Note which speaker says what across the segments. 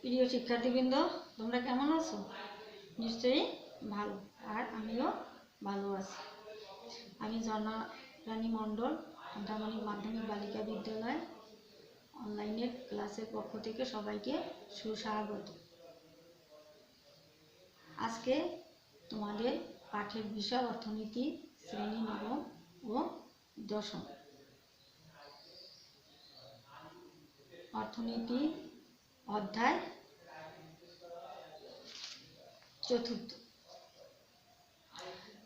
Speaker 1: প্রিয় শিক্ষার্থীবৃন্দ, তোমরা কেমন আছো? নিশ্চয়ই ভালো। আর আমিও ভালো আছি। আমি ঝর্ণা রানী মণ্ডল, ঘণ্টামানিক মাধ্যমিক বালিকা বিদ্যালয় অনলাইনের ক্লাসের পক্ষ থেকে সবাইকে সুস্বাগত। আজকে তোমাদের পাঠের বিষয় অর্থনীতি, শ্রেণী নবম ও দশম। অর্থনীতি অধ্যায় চতুর্থ।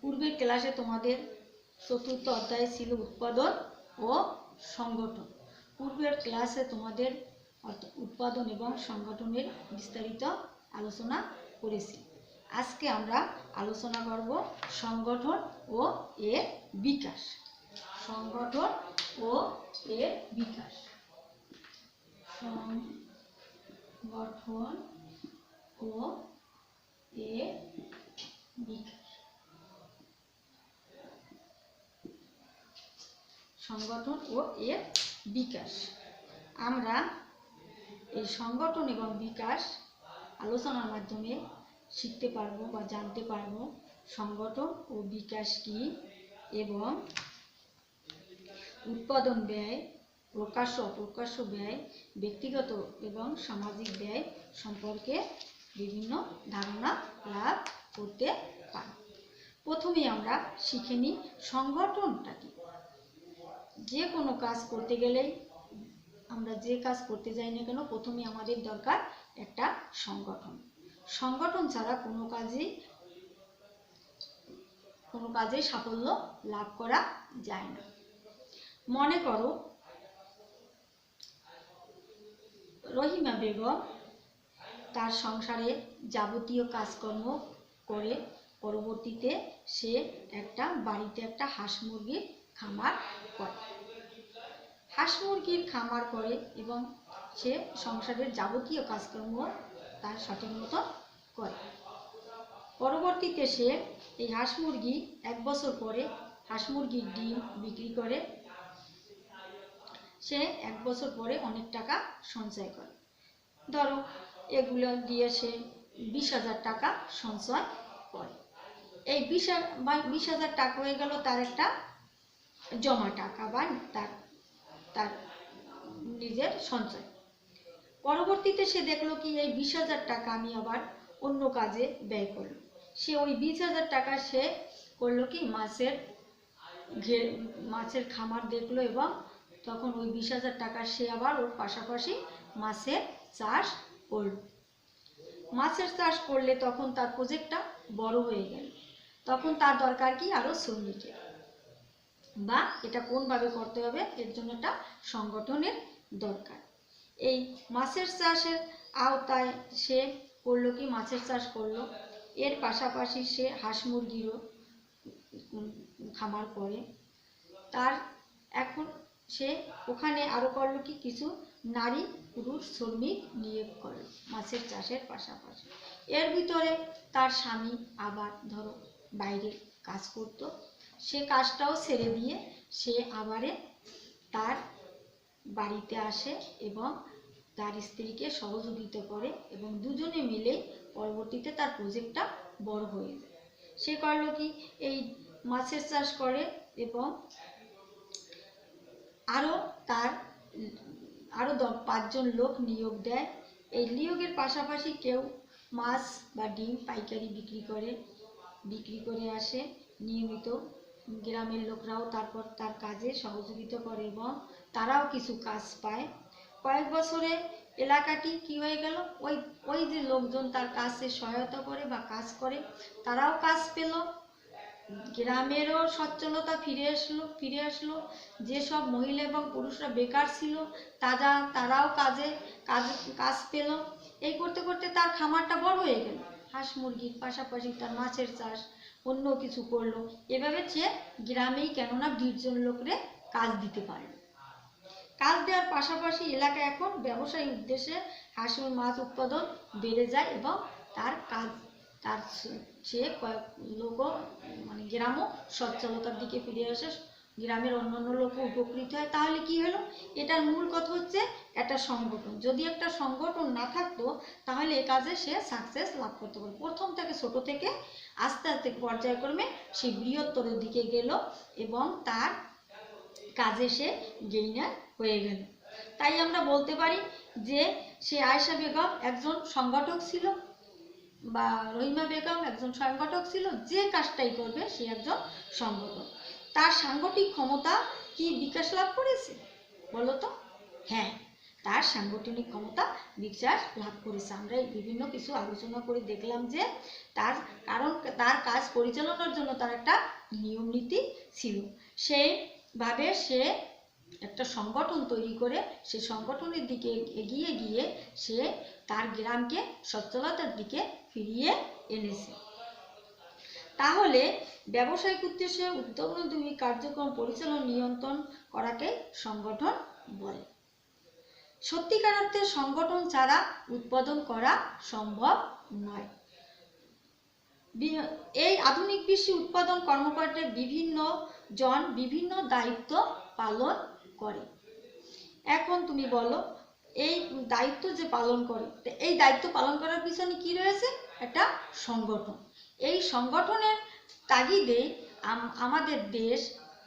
Speaker 1: পূর্বের ক্লাসে তোমাদের চতুর্থ অধ্যায় ছিল উৎপাদন ও সংগঠন। পূর্বের ক্লাসে তোমাদের উৎপাদন এবং সংগঠনের বিস্তারিত আলোচনা করেছি। আজকে আমরা আলোচনা করব সংগঠন ও এর বিকাশ। সংগঠন ও এর বিকাশ। সংগঠন ও এর বিকাশ। সংগঠন ও এর বিকাশ। আমরা এই সংগঠন এবং বিকাশ আলোচনার মাধ্যমে শিখতে পারবো বা জানতে পারবো সংগঠন ও বিকাশ কি এবং উৎপাদন ব্যয়, প্রকাশ্য অপ্রকাশ্য ব্যয়, ব্যক্তিগত এবং সামাজিক ব্যয় সম্পর্কে বিভিন্ন ধারণা লাভ করতে পারি। প্রথমে আমরা শিখে নিই সংগঠনটা কি। যে কোনো কাজ করতে গেলেই, আমরা যে কাজ করতে যাই না কেন, প্রথমে আমাদের দরকার একটা সংগঠন। সংগঠন ছাড়া কোনো কাজে সাফল্য লাভ করা যায় না। মনে করো রহিমা বেগম তার সংসারে যাবতীয় কাজকর্ম করে পরবর্তীতে সে বাড়িতে একটা হাঁস মুরগির খামার করে। হাঁস মুরগির খামার করে এবং সে সংসারের যাবতীয় কাজকর্ম তার সঠিক মতো করে। পরবর্তীতে সে এই হাঁস মুরগি 1 বছর পরে হাঁস মুরগির ডিম বিক্রি করে। সে 1 বছর পরে অনেক টাকা সঞ্চয় করে। ধরো এগুলো দিয়ে সে 20,000 টাকা সঞ্চয় করে। এই 20,000 টাকা হয়ে গেল তার একটা জমা টাকা বা তার নিজের সঞ্চয়। পরবর্তীতে সে দেখলো কি এই 20,000 টাকা আমি আবার অন্য কাজে ব্যয় করলো। সে ওই 20,000 টাকা সে করলো কি মাছের খামার দেখলো এবং তখন ওই 20,000 টাকা সে আবার ওর পাশাপাশি মাছের চাষ করলো। মাছের চাষ করলে তখন তার প্রজেক্টটা বড় হয়ে গেল। তখন তার দরকার কি আরো শ্রমিকের, বা এটা কোনভাবে করতে হবে এর জন্য একটা সংগঠনের দরকার। এই মাছের চাষের আওতায় সে করলো কি মাছের চাষ করলো, এর পাশাপাশি সে হাঁস মুরগিরও খামার করে। তার এখন সে ওখানে আরো করলো কি কিছু নারী পুরুষ শ্রমিক নিয়োগ করলো মাছের চাষের পাশাপাশি। এর ভিতরে তার স্বামী আবার ধরো বাইরে কাজ করত, সে কাজটাও ছেড়ে দিয়ে সে আবারে তার বাড়িতে আসে এবং তার স্ত্রীকে সহযোগিতা করে এবং দুজনে মিলে পরবর্তীতে তার প্রজেক্টটা বড় হয়ে যায়। সে করলো কি এই মাছের চাষ করে এবং আরো 5 জন লোক নিয়োগ দেয়। এই নিয়োগের পাশাপাশি কেউ মাছ বা ডিম পাইকারি বিক্রি করে আসে নিয়মিত। গ্রামের লোকরাও তারপর তার কাজে সহযোগিতা করে এবং তারাও কিছু কাজ পায়। কয়েক বছরে এলাকাটি কি হয়ে গেল, ওই যে লোকজন তার কাজে সহায়তা করে বা কাজ করে তারাও কাজ পেল, গ্রামেরও সচ্ছলতা ফিরে আসলো। যেসব মহিলা এবং পুরুষরা বেকার ছিল তারাও কাজ পেল। এই করতে করতে তার খামারটা বড় হয়ে গেল। হাঁস মুরগির পাশাপাশি তার মাছের চাষ অন্য কিছু করলো। এভাবে সে গ্রামেই কেননা 20 জন লোকরে কাজ দিতে পারে। কাজ দেওয়ার পাশাপাশি এলাকায় এখন ব্যবসায়ী উদ্দেশ্যে হাঁস ও মাছ উৎপাদন বেড়ে যায় এবং সে কয়েক লোকও গ্রামও সচ্ছলতার দিকে ফিরে আসে, গ্রামের অন্যান্য লোক উপকৃত হয়। তাহলে কি হলো, এটার মূল কথা হচ্ছে একটা সংগঠন। যদি একটা সংগঠন না থাকতো তাহলে এ কাজে সে সাকসেস লাভ করতে পারে। প্রথম থেকে ছোট থেকে আস্তে আস্তে পর্যায়ক্রমে সে বৃহত্তর দিকে গেল এবং তার কাজে সে গেইনার হয়ে গেল। তাই আমরা বলতে পারি যে সে আয়েশা বেগম একজন সংগঠক ছিল বা রহিমা বেগম একজন সংগঠক ছিল। যে কাজটাই করবে সে একজন সংগঠক। তার সাংগঠনিক ক্ষমতা কি বিকাশ লাভ করেছে বলো তো? হ্যাঁ, তার সাংগঠনিক ক্ষমতা বিকাশ লাভ করেছে। আমরা বিভিন্ন কিছু আলোচনা করে দেখলাম যে তার কাজ পরিচালনার জন্য তার একটা নিয়ম নীতি ছিল। সেইভাবে সে একটা সংগঠন তৈরি করে সে সংগঠনের দিকে এগিয়ে গিয়ে সে তার গ্রামকে সচ্ছলতার দিকে ফিরিয়ে এনেছে। তাহলে ব্যবসায়িক উদ্দেশ্যে উদ্যোগী কার্যক্রম পরিচালনা নিয়ন্ত্রণ করাকে সংগঠন বলে। সত্যিকার অর্থে সংগঠন ছাড়া উৎপাদন করা সম্ভব নয়। এই আধুনিক বিশ্বে উৎপাদন কর্মকাণ্ডে বিভিন্ন জন বিভিন্ন দায়িত্ব পালন করে। এখন তুমি বলো, এই দায়িত্ব যে পালন করে, এই দায়িত্ব পালন করার পিছনে কি রয়েছে? একটা সংগঠন। এই সংগঠনের তাগিদে আমাদের দেশ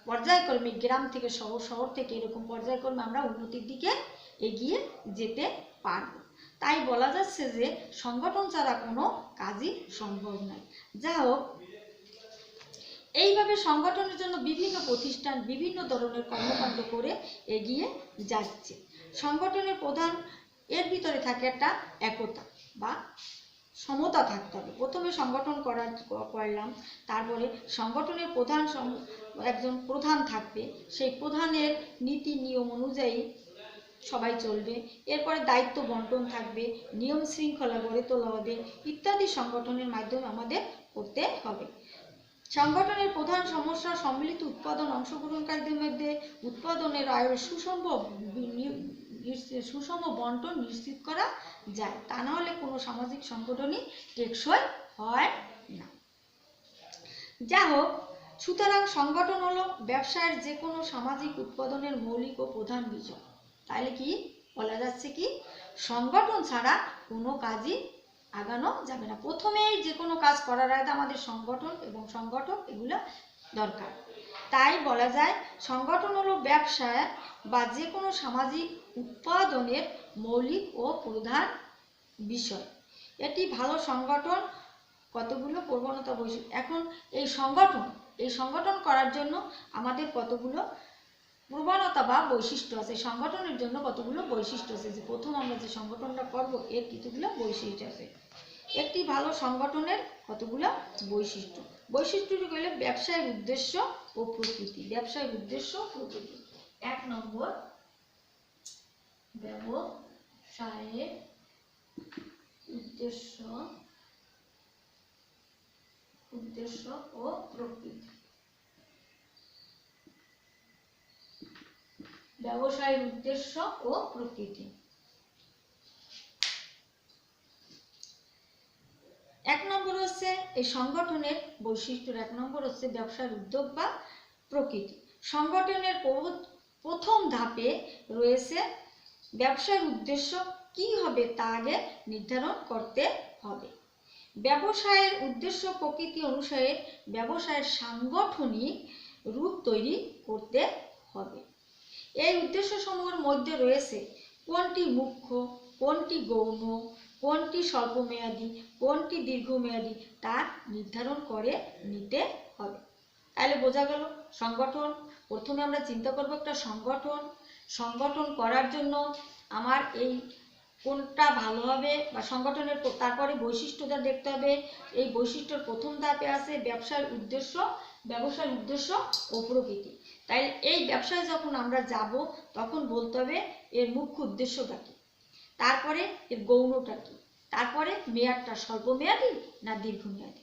Speaker 1: পর্যায়ক্রমে গ্রাম থেকে শহর, শহর থেকে এরকম পর্যায়ক্রমে আমরা উন্নতির দিকে এগিয়ে যেতে পারব। তাই বলা যাচ্ছে যে সংগঠন ছাড়া কোনো কাজই সম্ভব নয়। যা হোক, এইভাবে সংগঠনের জন্য বিভিন্ন প্রতিষ্ঠান বিভিন্ন ধরনের কর্মকাণ্ড করে এগিয়ে যাচ্ছে। সংগঠনের প্রধান এর ভিতরে থাকে একটা একতা বা সমতা থাকতে হবে। প্রথমে সংগঠন করলাম, তারপরে সংগঠনের একজন প্রধান থাকবে, সেই প্রধানের নীতি নিয়ম অনুযায়ী সবাই চলবে। এরপরে দায়িত্ব বন্টন থাকবে, নিয়ম শৃঙ্খলা গড়ে তোলা হবে ইত্যাদি সংগঠনের মাধ্যমে আমাদের করতে হবে। সংগঠনের প্রধান সমস্যা সম্মিলিত উৎপাদন অংশগ্রহণকারীদের মধ্যে উৎপাদনের আয়ের সুষম বন্টন নিশ্চিত করা যায়। তা না হলে কোনো সামাজিক সংগঠনই টেকসই হয় না। যা হোক, সুতরাং সংগঠন হলো ব্যবসায়ের যে কোনো সামাজিক উৎপাদনের মৌলিক ও প্রধান বিষয়। তাহলে কি বলা যাচ্ছে, কি সংগঠন ছাড়া কোনো কাজই আগানো যাবে না। প্রথমেই যে কোনো কাজ করার আগে আমাদের সংগঠন এবং সংগঠক এগুলো দরকার। তাই বলা যায় সংগঠন হলো ব্যবসা বা যে কোনো সামাজিক উৎপাদনের মৌলিক ও প্রধান বিষয়। এটি ভালো সংগঠন কতগুলো প্রবণতা বৈশিষ্ট্য। এখন এই সংগঠন করার জন্য আমাদের কতগুলো প্রবণতা বা বৈশিষ্ট্য আছে। সংগঠনের জন্য কতগুলো বৈশিষ্ট্য আছে, যে প্রথম আমরা যে সংগঠনটা করব এর কতগুলো বৈশিষ্ট্য আছে। একটি ভালো সংগঠনের কতগুলো বৈশিষ্ট্য। বৈশিষ্ট্যটি হলো ব্যবসায়ের উদ্দেশ্য ও প্রকৃতি। ব্যবসায়ের উদ্দেশ্য প্রকৃতি। 1 নম্বর, ব্যবসায়ের উদ্দেশ্য ও প্রকৃতি। ব্যবসায়ের উদ্দেশ্য ও প্রকৃতি। 1 নম্বর হচ্ছে এই সংগঠনের বৈশিষ্ট্য। 1 নম্বর হচ্ছে ব্যবসার উদ্যোগ বা প্রকৃতি। সংগঠনের প্রথম ধাপে রয়েছে ব্যবসার উদ্দেশ্য কি হবে তা আগে নির্ধারণ করতে হবে। ব্যবসায়ের উদ্দেশ্য প্রকৃতি অনুসারে ব্যবসায়ের সাংগঠনিক রূপ তৈরি করতে হবে। এই উদ্দেশ্যসমূহের মধ্যে রয়েছে কোনটি মুখ্য, কোনটি গৌণ, কোনটি স্বল্পমেয়াদী, কোনটি দীর্ঘমেয়াদী তা নির্ধারণ করে নিতে হবে। তাহলে বোঝা গেল সংগঠন। প্রথমে আমরা চিন্তা করব একটা সংগঠন করার জন্য আমার এই কোনটা ভালো হবে বা সংগঠনের, তারপরে বৈশিষ্ট্যটা দেখতে হবে। এই বৈশিষ্ট্যর প্রথম ধাপে আছে ব্যবসার উদ্দেশ্য ও প্রকৃতি। তাই এই ব্যবসায় যখন আমরা যাব তখন বলতে হবে এর মুখ্য উদ্দেশ্যটা কি, তারপরে এর গৌণটা কি, তারপরে মেয়াদটা স্বল্প মেয়াদী না দীর্ঘমেয়াদী।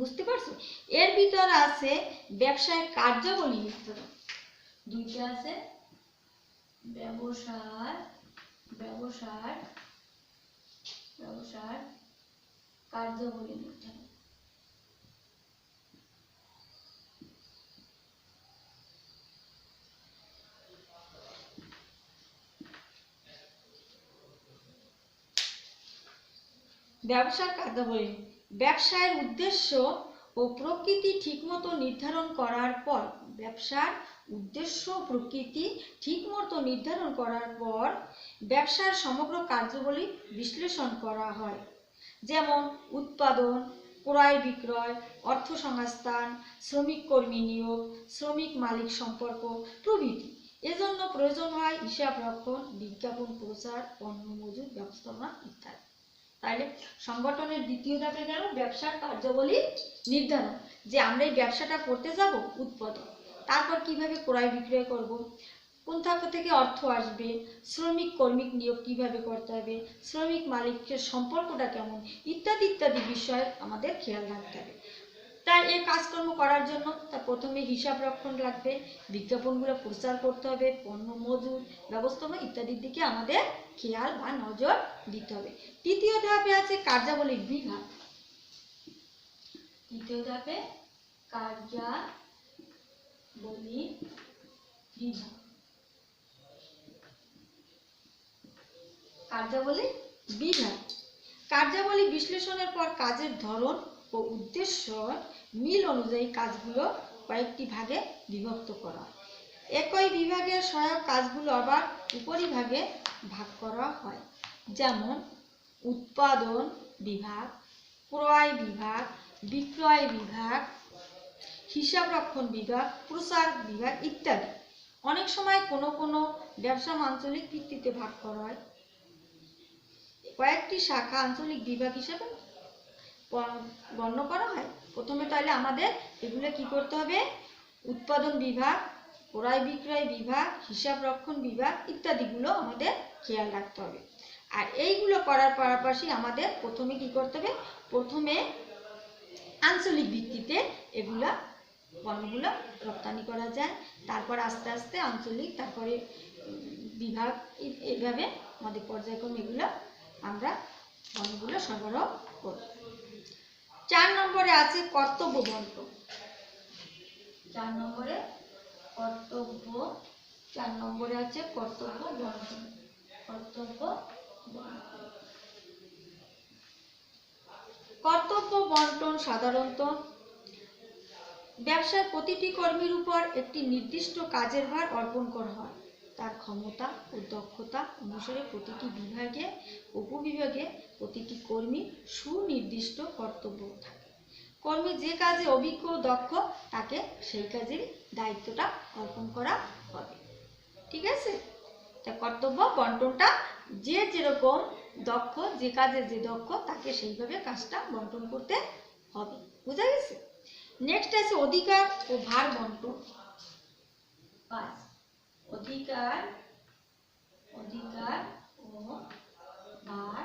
Speaker 1: বুঝতে পারছো? এর ভিতরে আছে ব্যবসায়ের কার্যাবলী নির্ধারণ। দুইটা আছে, ব্যবসার কার্যাবলী নির্ধারণ। ব্যবসার কার্যাবলী। ব্যবসায়ের উদ্দেশ্য ও প্রকৃতি ঠিকমতো নির্ধারণ করার পর ব্যবসার উদ্দেশ্য প্রকৃতি ঠিকমতো নির্ধারণ করার পর ব্যবসার সমগ্র কার্যাবলী বিশ্লেষণ করা হয়, যেমন উৎপাদন, ক্রয় বিক্রয়, অর্থসংস্থান, শ্রমিক কর্মী নিয়োগ, শ্রমিক মালিক সম্পর্ক প্রভৃতি। এজন্য প্রয়োজন হয় হিসাব রক্ষণ, বিজ্ঞাপন প্রচার, পণ্য মজুত ব্যবস্থাপনা ইত্যাদি। তাহলে সংগঠনের দ্বিতীয় ধাপে গেল ব্যবসার কার্যাবলী নির্ধারণ, যে আমরা এই ব্যবসাটা করতে যাব উৎপাদন, তারপর কিভাবে ক্রয় বিক্রয় করব, কোন থেকে অর্থ আসবে, শ্রমিক কর্মিক নিয়োগ কিভাবে করতে হবে, শ্রমিক মালিকের সম্পর্কটা কেমন, ইত্যাদি ইত্যাদি বিষয় আমাদের খেয়াল রাখতে হবে। তাই এই কাজকর্ম করার জন্য তা প্রথমে হিসাব রক্ষণ লাগবে, বিজ্ঞাপনগুলো প্রচার করতে হবে, পণ্য মজুত ব্যবস্থাপনা ইত্যাদির দিকে আমাদের খেয়াল বা নজর দিতে হবে। তৃতীয় ধাপে আছে কার্যাবলীর বিভাগ। তৃতীয় ধাপে কার্যাবলী বিভাগ। কার্যাবলী বিভাগ। কার্যাবলী বিশ্লেষণের পর কাজের ধরন ও উদ্দেশ্য মিল অনুযায়ী কাজগুলো কয়েকটি ভাগে বিভক্ত করা হয়। একই বিভাগের সহায়ক কাজগুলো আবার উপরিভাগে ভাগ করা হয়, যেমন উৎপাদন বিভাগ, ক্রয় বিভাগ, বিক্রয় বিভাগ, হিসাব রক্ষণ বিভাগ, প্রচার বিভাগ ইত্যাদি। অনেক সময় কোনো কোনো ব্যবসা আঞ্চলিক ভিত্তিতে ভাগ করা হয়, কয়েকটি শাখা আঞ্চলিক বিভাগ হিসেবে গণ্য করা হয়। প্রথমে তাহলে আমাদের এগুলো কি করতে হবে, উৎপাদন বিভাগ, ক্রয় বিক্রয় বিভাগ, হিসাব রক্ষণ বিভাগ ইত্যাদিগুলো আমাদের খেয়াল রাখতে হবে। আর এইগুলো করার পাশাপাশি আমাদের প্রথমে কি করতে হবে, প্রথমে আঞ্চলিক ভিত্তিতে এগুলা পণ্যগুলো রপ্তানি করা যায়, তারপর আস্তে আস্তে আঞ্চলিক, তারপরে বিভাগ, এইভাবে আমাদের পর্যায়ক্রমে এগুলো আমরা পণ্যগুলো সরবরাহ করব। 4 নম্বরে আছে কর্তব্য বন্টন। 4 নম্বরে আছে কর্তব্য বন্টন। কর্তব্য বন্টন সাধারণত ব্যবসার প্রতিটি কর্মীর উপর একটি নির্দিষ্ট কাজের ভার অর্পণ করা হয়। তার ক্ষমতা ও দক্ষতা অনুসারে প্রতিটি বিভাগে উপবিভাগে প্রতিটি কর্মীর সুনির্দিষ্ট কর্তব্য থাকে। কর্মী যে কাজে অভিজ্ঞ ও দক্ষ তাকে সেই কাজের দায়িত্বটা অর্পণ করা হবে। ঠিক আছে, তা কর্তব্য বন্টনটা যে যেরকম দক্ষ, যে কাজে যে দক্ষ তাকে সেইভাবে কাজটা বন্টন করতে হবে। বুঝা গেছে? নেক্সট আছে অধিকার ও ভার বন্টন। অধিকার ও ভার।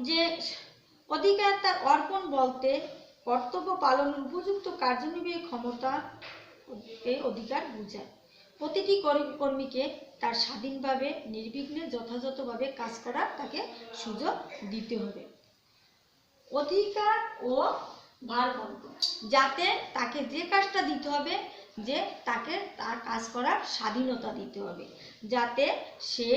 Speaker 1: যে অধিকার তার অর্পণ বলতে কর্তব্য পালনের উপযুক্ত কার্যনির্বাহী ক্ষমতা অধিকার বোঝায়। প্রতিটি কর্মীকে তার স্বাধীনভাবে নির্বিঘ্নে যথাযথভাবে কাজ করার তাকে সুযোগ দিতে হবে। অধিকার ও ভার বন্টন, যাতে তাকে যে কাজটা দিতে হবে, যে তাকে তার কাজ করার স্বাধীনতা দিতে হবে, যাতে সে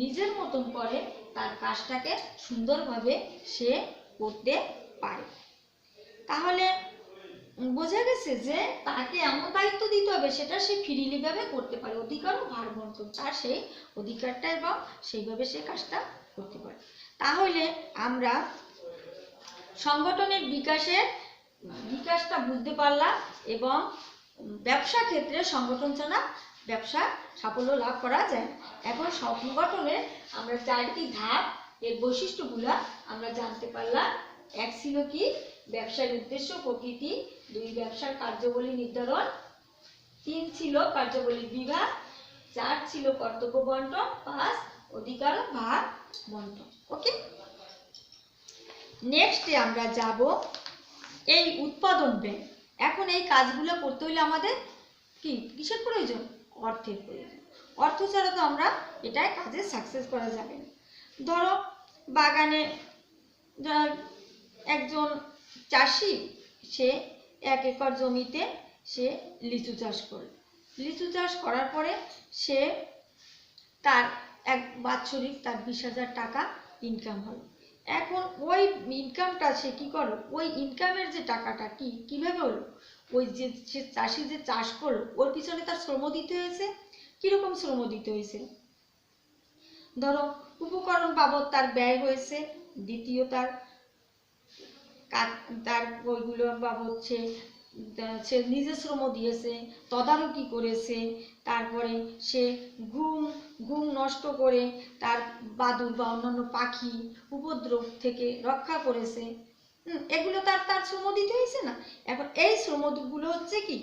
Speaker 1: নিজের মতন করে তার কাজটাকে সুন্দরভাবে সে করতে পারে। তাহলে বোঝা গেছে যে তাকে এমন দায়িত্ব দিতে হবে সেটা সে ফ্রিলি ভাবে করতে পারে। অধিকার ও ভার বন্টন, তার সেই অধিকারটা এবং সেইভাবে সে কাজটা করতে পারে। তাহলে আমরা সংগঠনের বিকাশটা বুঝতে পারলাম এবং ব্যবসা ক্ষেত্রে সংগঠন ছাড়া ব্যবসা সাফল্য লাভ করা যায়। এখন সংগঠনের আমরা 4টি ধাপ, এর বৈশিষ্ট্যগুলো আমরা জানতে পারলাম। 1 ছিল কি, ব্যবসার উদ্দেশ্য প্রকৃতি। 2 ব্যবসার কার্যাবলী নির্ধারণ। 3 ছিল কার্যাবলীর বিভাগ। 4 ছিল কর্তব্য বন্টন। 5 অধিকার ও ভার বন্টন। ওকে, নেক্সটে আমরা যাব এই উৎপাদন ব্যয়। এখন এই কাজগুলো করতে হলে আমাদের কিসের প্রয়োজন? অর্থের প্রয়োজন। অর্থ ছাড়া তো আমরা এটাই কাজে সাকসেস করা যাবে না। ধরো বাগানে একজন চাষি, সে 1 একর জমিতে সে লিচু চাষ করে, লিচু চাষ করার পরে সে তার এক বাৎসরিক তার 20,000 টাকা ইনকাম হলো। এখন ওই ইনকামটা সে কি করলো, ওই ইনকামের যে টাকাটা কিভাবে হলো, ওই যে চাষি যে চাষ করলো ওর পিছনে তার শ্রম দিতে হয়েছে। কিরকম শ্রম দিতে হয়েছে, ধরো উপকরণ বাবদ তার ব্যয় হয়েছে, দ্বিতীয় তার ওইগুলো বাবদ সে নিজে শ্রম দিয়েছে, তদারকি করেছে, তারপরে সে ঘুম নষ্ট করে তার বাদুড় বা অন্যান্য পাখি উপদ্রব থেকে রক্ষা করেছে। এগুলো তার শ্রম দিতে হয়েছে না। এখন এই শ্রমগুলো হচ্ছে কি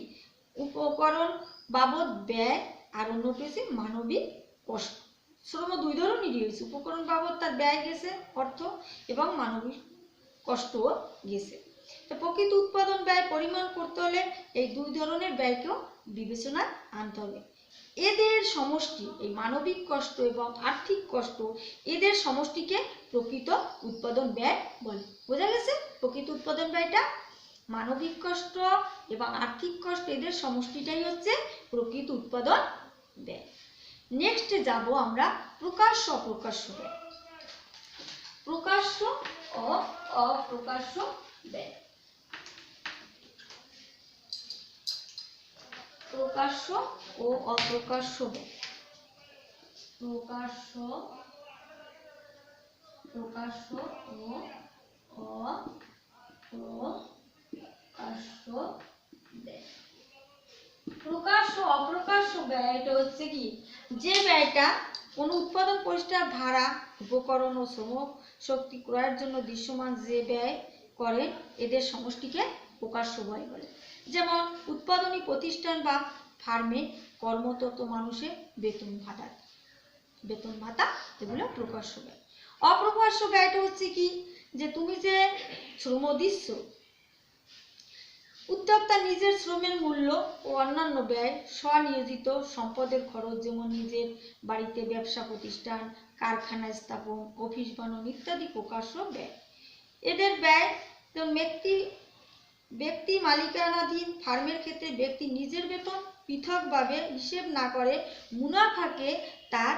Speaker 1: উপকরণ বাবদ ব্যয়, আর অন্যটি হচ্ছে মানবিক কষ্ট। শ্রম দুই ধরনেরই হয়েছে, উপকরণ বাবদ তার ব্যয় গেছে অর্থ, এবং মানবিক কষ্টও গেছে। তো প্রকৃত উৎপাদন ব্যয় পরিমাণ করতে হলে এই দুই ধরনের ব্যয়কেও বিবেচনায় আনতে হবে। এদের সমষ্টি, এই মানবিক কষ্ট এবং আর্থিক কষ্ট, এদের সমষ্টিকে প্রকৃত উৎপাদন ব্যয় বলে। বোঝা গেছে? প্রকৃত উৎপাদন ব্যয়টা মানবিক কষ্ট এবং আর্থিক কষ্ট, এদের সমষ্টিটাই হচ্ছে প্রকৃত উৎপাদন ব্যয়। নেক্সট যাব আমরা প্রকাশ্য অপ্রকাশ্য ব্যয়। প্রকাশ্য ও অপ্রকাশ্য ব্যয়। প্রকাশ্য ও অপ্রকাশ্য ব্যয়। প্রকাশ্য ও অপ্রকাশ্য ব্যয়। প্রকাশ্য অপ্রকাশ্য ব্যয় এটা হচ্ছে কি, যে ব্যয়টা কোনো উৎপাদন প্রতিষ্ঠান ভাড়া, উপকরণ ও শ্রম শক্তি ক্রয়ের জন্য দৃশ্যমান যে ব্যয় করে, এদের সমষ্টিকে প্রকাশ্য ব্যয় বলে। যেমন উৎপাদনী প্রতিষ্ঠান বা ফার্মে কর্মরত মানুষের বেতন ভাতা, এগুলো প্রকাশ্য ব্যয়। অপ্রকাশ্য ব্যয়টা হচ্ছে কি, যে তুমি যে শ্রম দিচ্ছ, উদ্যোক্তা নিজের শ্রমের মূল্য ও অন্যান্য ব্যয়, স্বনিয়োজিত সম্পদের খরচ, যেমন নিজের বাড়িতে ব্যবসা প্রতিষ্ঠান, কারখানা স্থাপন, অফিস বানানো ইত্যাদি প্রকাশ্য ব্যয়। এদের ব্যয় যেমন ব্যক্তি মালিকানাধীন ফার্মের ক্ষেত্রে ব্যক্তি নিজের বেতন পৃথকভাবে হিসেব না করে মুনাফাকে তার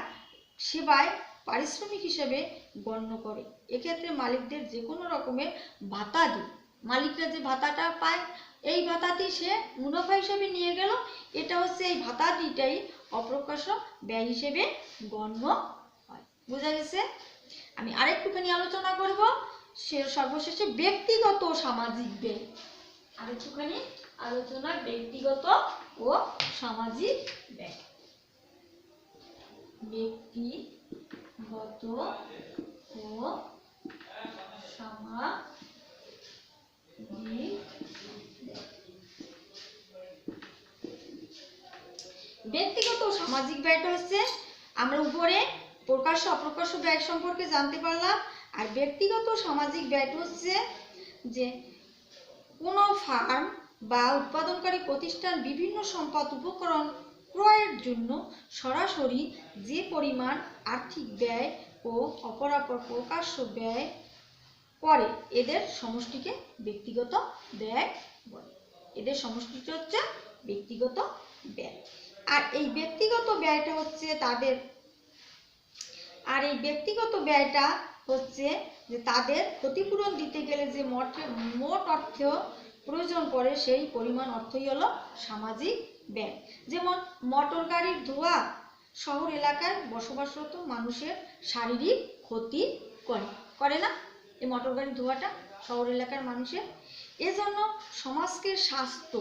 Speaker 1: সেবায় পারিশ্রমিক হিসেবে গণ্য করে। এক্ষেত্রে মালিকদের যে কোনো রকমের ভাতা দিই, মালিকরা যে ভাতাটা পায়, এই ভাতাটি সে মুনাফা হিসেবে নিয়ে গেল, এটা হচ্ছে এই ভাতাটিটাই অপ্রকাশ্য ব্যয় হিসেবে গণ্য হয়। বোঝা গেছে? আমি আরেকটুখানি আলোচনা করব সর্বশেষে ব্যক্তিগত ও সামাজিক ব্যয়। আরেকটুখানি আলোচনা ব্যক্তিগত ও সামাজিক ব্যয়। ব্যক্তিগত ও সামাজিক। ব্যক্তিগত ও সামাজিক ব্যয়টা হচ্ছে, আমরা উপরে প্রকাশ্য অপ্রকাশ্য ব্যয় সম্পর্কে জানতে পারলাম। আর ব্যক্তিগত সামাজিক ব্যয়টা হচ্ছে যে কোনো ফার্ম বা উৎপাদনকারী প্রতিষ্ঠান বিভিন্ন সম্পদ উপকরণ ক্রয়ের জন্য সরাসরি যে পরিমাণ আর্থিক ব্যয় ও অপরাপর প্রকাশ্য ব্যয় করে, এদের সমষ্টিকে ব্যক্তিগত ব্যয় বলে। এদের সমষ্টিটা হচ্ছে ব্যক্তিগত ব্যয়। আর এই ব্যক্তিগত ব্যয়টা হচ্ছে যে তাদের ক্ষতিপূরণ দিতে গেলে যে মোট অর্থ প্রয়োজন পড়ে, সেই পরিমাণ অর্থই হলো সামাজিক ব্যয়। যেমন মোটর গাড়ির ধোঁয়া শহর এলাকায় বসবাসরত মানুষের শারীরিক ক্ষতি করে না? এই মোটর গাড়ির ধোঁয়াটা শহর এলাকার মানুষের, এজন্য সমাজকে স্বাস্থ্য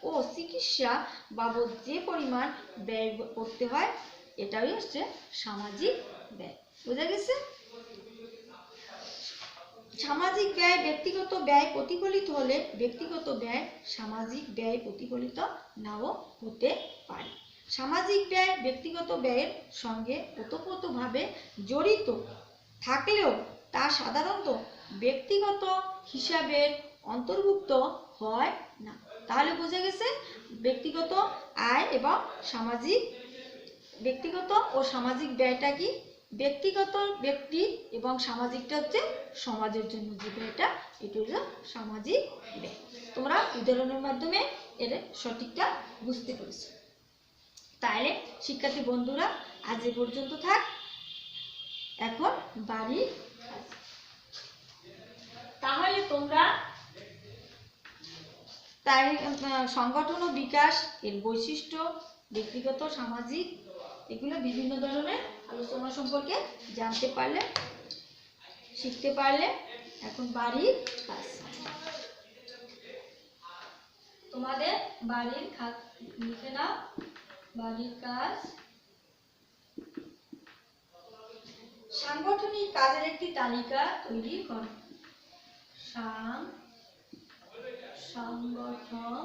Speaker 1: ও চিকিৎসা বাবদ যে পরিমাণ ব্যয় করতে হয়, এটাই হচ্ছে সামাজিক ব্যয়। বোঝা গেছে? সামাজিক ব্যয় ব্যক্তিগত ব্যয় প্রতিফলিত হলে ব্যক্তিগত ব্যয় সামাজিক ব্যয় প্রতিফলিত নাও হতে পারে। সামাজিক ব্যয় ব্যক্তিগত ব্যয়ের সঙ্গে ওতপ্রোতভাবে জড়িত থাকলেও তা সাধারণত ব্যক্তিগত হিসাবের অন্তর্ভুক্ত হয় না। তাহলে বোঝা গেছে ব্যক্তিগত আয় এবং ব্যক্তিগত ও সামাজিক ব্যয়টা কি? ব্যক্তিগত ব্যক্তি এবং সামাজিকটা হচ্ছে সমাজের জন্য যে ব্যয়টা, এটা হলো সামাজিক ব্যয়। তোমরা উদাহরণের মাধ্যমে এর সঠিকটা বুঝতে পেরেছো। তাহলে শিক্ষার্থী বন্ধুরা আজ এ পর্যন্ত থাক। এখন বাড়ির কাজ। তাহলে তোমরা তাই সংগঠন ও বিকাশ এর বৈশিষ্ট্য, ব্যক্তিগত, সামাজিক, এগুলো বিভিন্ন ধরনের আলোচনা সম্পর্কে জানতে পারলে, শিখতে পারলে। এখন বাড়ির কাজ। তোমাদের বাড়ির কাজ লিখে নাও। বাড়ির কাজ। সাংগঠনিক কাজের একটি তালিকা তৈরি করো। সাংগঠনিক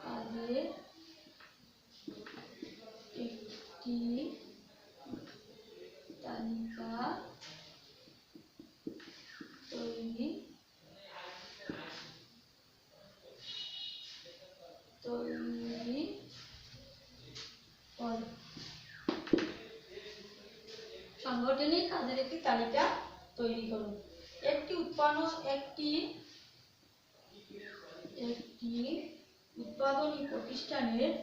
Speaker 1: কাজের একটি তালিকা তৈরি করো। সাংগঠনিক কাজের একটি তালিকা তৈরি করো। একটি উৎপাদনী প্রতিষ্ঠানের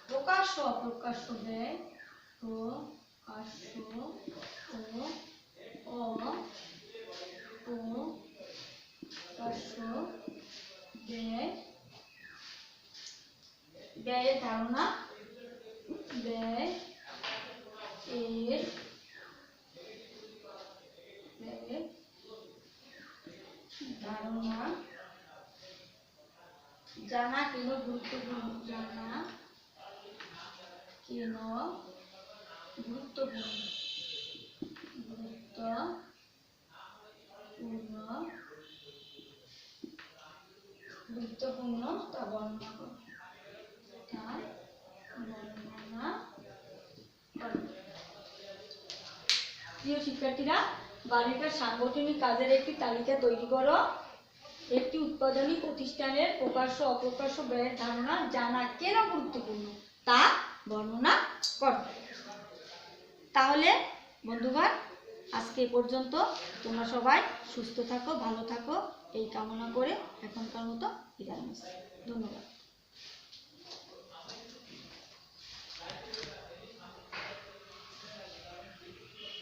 Speaker 1: প্রকাশ্য অপ্রকাশ্য ব্যয়, ব্যয়ের ধারণা, জানা কেন গুরুত্বপূর্ণ তা বর্ণনা করো। প্রিয় শিক্ষার্থীরা, বাড়ির কাজ সাংগঠনিক কাজের একটি তালিকা তৈরি করো। একটি উৎপাদনী প্রতিষ্ঠানের প্রকাশ্য অপ্রকাশ্য ব্যয়ের ধারণা জানা কেন গুরুত্বপূর্ণ তা বর্ণনা করো। তাহলে বন্ধুগণ, আজকে এ পর্যন্ত। তোমরা সবাই সুস্থ থাকো, ভালো থাকো এই কামনা করে এখনকার মতো বিদায় নিচ্ছি। ধন্যবাদ।